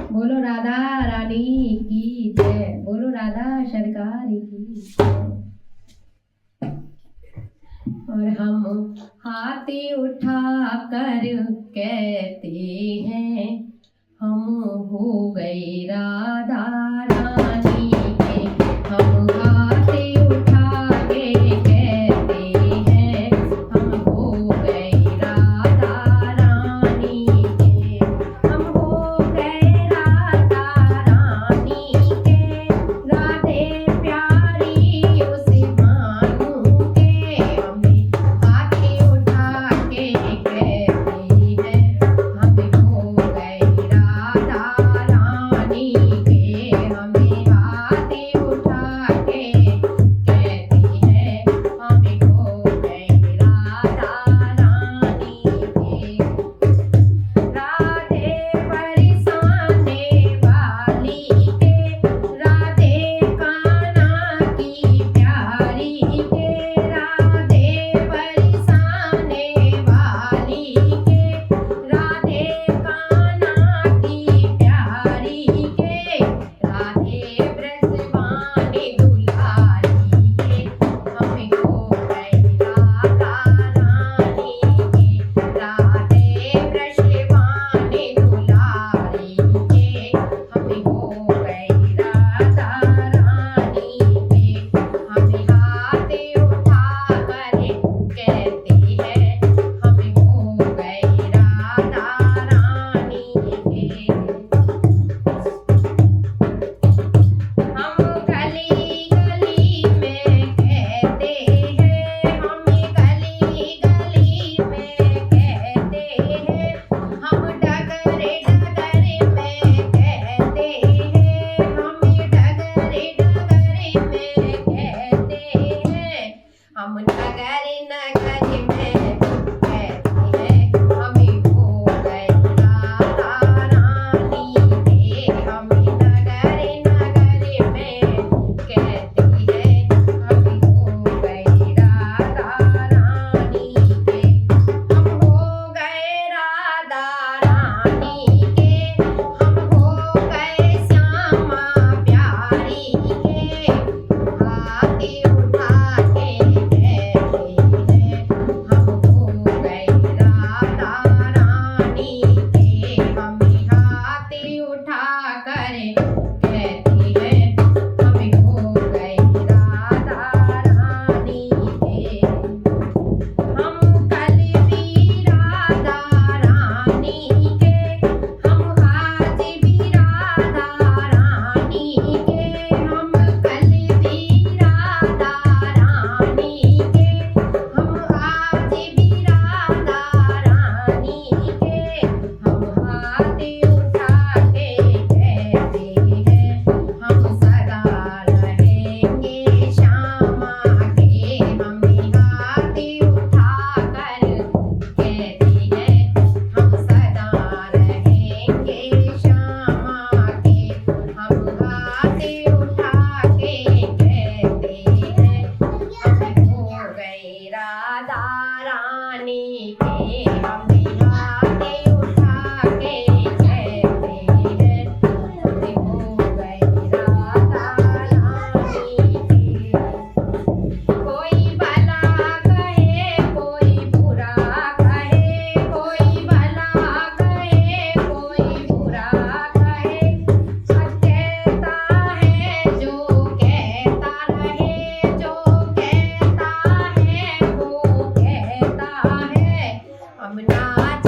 बोलो राधा रानी की जय, बोलो राधा सरकार की जय। और हम हाथी उठा कर कहते हैं, हम हो गए राधा रानी के। हम हाथी उठा के कहते हैं, हम हो गए राधा रानी के। हम हो गए राधा रानी के, राधे प्यारी उस भानु के। हमें हाथी उठा के कहते हैं, हम हो गए राधा रानी के। हमें हाथी उठा के कहते हैं, हम हो गए राधा रानी के। राधे बरसाने वाली के, राधे कान्हा की प्यारी के। राधे बरसाने वाली के, राधे कान्हा की प्यारी के। राधे ब्रजवानी दुलारी के, हम हो गए राधा रानी के। राधे ब्रजवानी दुलारी के, हम हो गए राधा रानी के। हमें हाथी उठा कर कहते हैं, हम हो गए राधा रानी के। हम गली गली में कहते हैं, हम गली गली में कहते हैं। हम डगर डगर में कहते हैं, हम डगर डगर में कहते हैं। हम नगर नगर में कहते हैं, हम हो गए राधा रानी के। हम नगर नगर में कहते हैं, हम हो गए राधा रानी के। हम हो गए राधा रानी के, हम हो गए श्यामा प्यारी के। हाथी उठा के कहते हैं, हम हो गए राधा रानी के। हमें हाथी उठा कर कहते हैं, हम हो गए राधा रानी के। हम कल भी राधा रानी के, हम आज भी राधा रानी के। हम कल भी राधा रानी के, हम आज भी राधा रानी के। हम हाथी उठा के कहते हैं, हम सदा रहेंगे श्यामा के। हमें हाथी उठा कर कहते हैं, हम सदा रहेंगे श्यामा के। हम हाथी उठा के कहते हैं, हम हो गए राधा रानी के। हमें हाथी उठा के कहते हैं, हम हो गए राधा रानी के। कोई भला कहे कोई बुरा कहे, कोई भला कहे कोई बुरा कहे। कहता है जो कहता रहे, जो कहता है वो कहता है। हम नाच